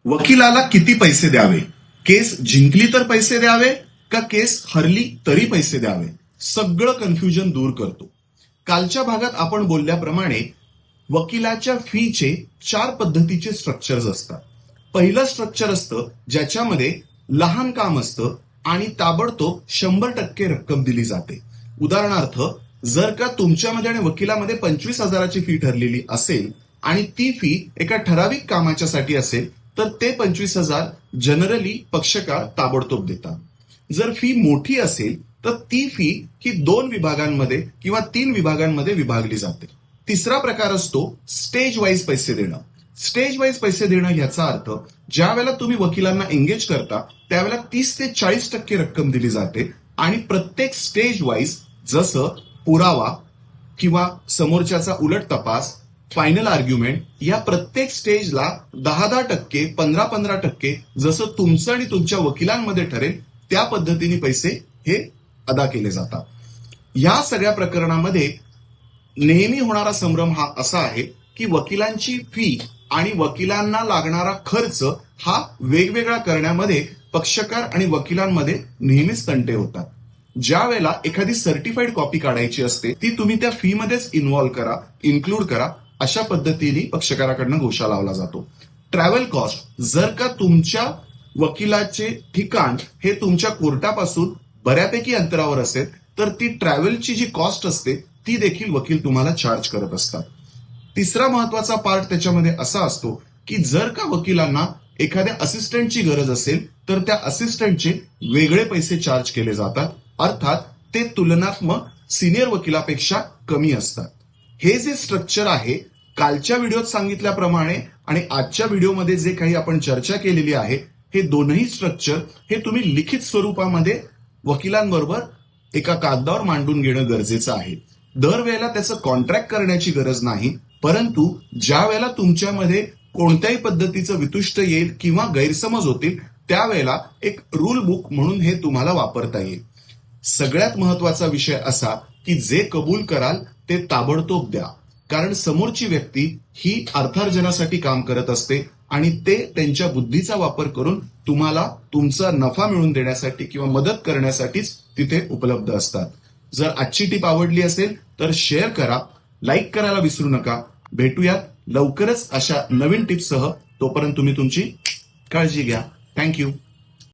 वकिलाला किती पैसे द्यावे? केस जिंकली तर पैसे द्यावे का केस हरली तरी पैसे द्यावे? सगळं कन्फ्युजन दूर करतो. कालच्या भागात आपण बोलल्याप्रमाणे वकिलाच्या फीचे 4 पद्धतीचे स्ट्रक्चर्स असतात. पहिलं स्ट्रक्चर असतं ज्याच्यामध्ये लहान काम असतं आणि ताबडतोब 100% रक्कम दिली जाते. उदाहरणार्थ, जर का तुमच्यामध्ये आणि वकिलामध्ये 25,000ची फी ठरलेली असेल आणि ती फी एका ठराविक कामाच्यासाठी असेल तर ते 25,000 जनरली पक्षकार ताबडतोब देतात. जर फी मोठी असेल तर ती फी ही 2 विभागांमध्ये किंवा 3 विभागांमध्ये विभागली जाते. तिसरा प्रकार असतो स्टेज वाईज पैसे देणं. स्टेज वाईज पैसे देणं याचा अर्थ ज्या वेळेला तुम्ही वकिलांना एंगेज करता त्यावेळेला 30 ते 40% रक्कम दिली जाते आणि प्रत्येक स्टेज वाईज जसं पुरावा किंवा समोरच्याचा उलट तपास, फायनल आर्ग्युमेंट या प्रत्येक स्टेजला 10-10%, 15-15% जसं तुमचं आणि तुमच्या वकिलांमध्ये ठरेल त्या पद्धतीने पैसे हे अदा केले जातात. या सगळ्या प्रकरणामध्ये नेहमी होणारा संभ्रम हा असा आहे की वकिलांची फी आणि वकिलांना लागणारा खर्च हा वेगवेगळा करण्यामध्ये पक्षकार आणि वकिलांमध्ये नेहमीच तंटे होतात. ज्या वेळेला एखादी सर्टिफाईड कॉपी काढायची असते ती तुम्ही त्या फी मध्येच इन्क्लूड करा अशा पद्धतीने पक्षकाराकडनं घोषा लावला जातो. ट्रॅव्हल कॉस्ट, जर का तुमच्या वकिलाचे ठिकाण हे तुमच्या कोर्टापासून बऱ्यापैकी अंतरावर असेल तर ती ट्रॅव्हलची जी कॉस्ट असते ती देखील वकील तुम्हाला चार्ज करत असतात. तिसरा महत्वाचा पार्ट त्याच्यामध्ये असा असतो की जर का वकिलांना एखाद्या असिस्टंटची गरज असेल तर त्या असिस्टंटचे वेगळे पैसे चार्ज केले जातात, अर्थात ते तुलनात्मक सिनियर वकिलापेक्षा कमी असतात. हे जे स्ट्रक्चर आहे कालच्या व्हिडिओत सांगितल्याप्रमाणे आणि आजच्या व्हिडिओमध्ये जे काही आपण चर्चा केलेली आहे हे दोनही स्ट्रक्चर हे तुम्ही लिखित स्वरूपामध्ये वकिलांबरोबर एका कागदावर मांडून घेणं गरजेचं आहे. दरवेळेला त्याचं कॉन्ट्रॅक्ट करण्याची गरज नाही, परंतु ज्या वेळेला तुमच्यामध्ये कोणत्याही पद्धतीचं वितुष्ट येईल किंवा गैरसमज होतील त्यावेळेला एक रूल बुक म्हणून हे तुम्हाला वापरता येईल. सगळ्यात महत्वाचा विषय असा की जे कबूल कराल ते ताबडतोब द्या, कारण समोरची व्यक्ती ही अर्थार्जनासाठी काम करत असते आणि ते त्यांच्या बुद्धीचा वापर करून तुम्हाला तुमचा नफा मिळवून देण्यासाठी किंवा मदत करण्यासाठीच तिथे उपलब्ध असतात. जर आजची टिप आवडली असेल तर शेअर करा, लाईक करायला विसरू नका. भेटूयात लवकरच अशा नवीन टिप्ससह. तोपर्यंत तुम्ही तुमची काळजी घ्या. थँक्यू.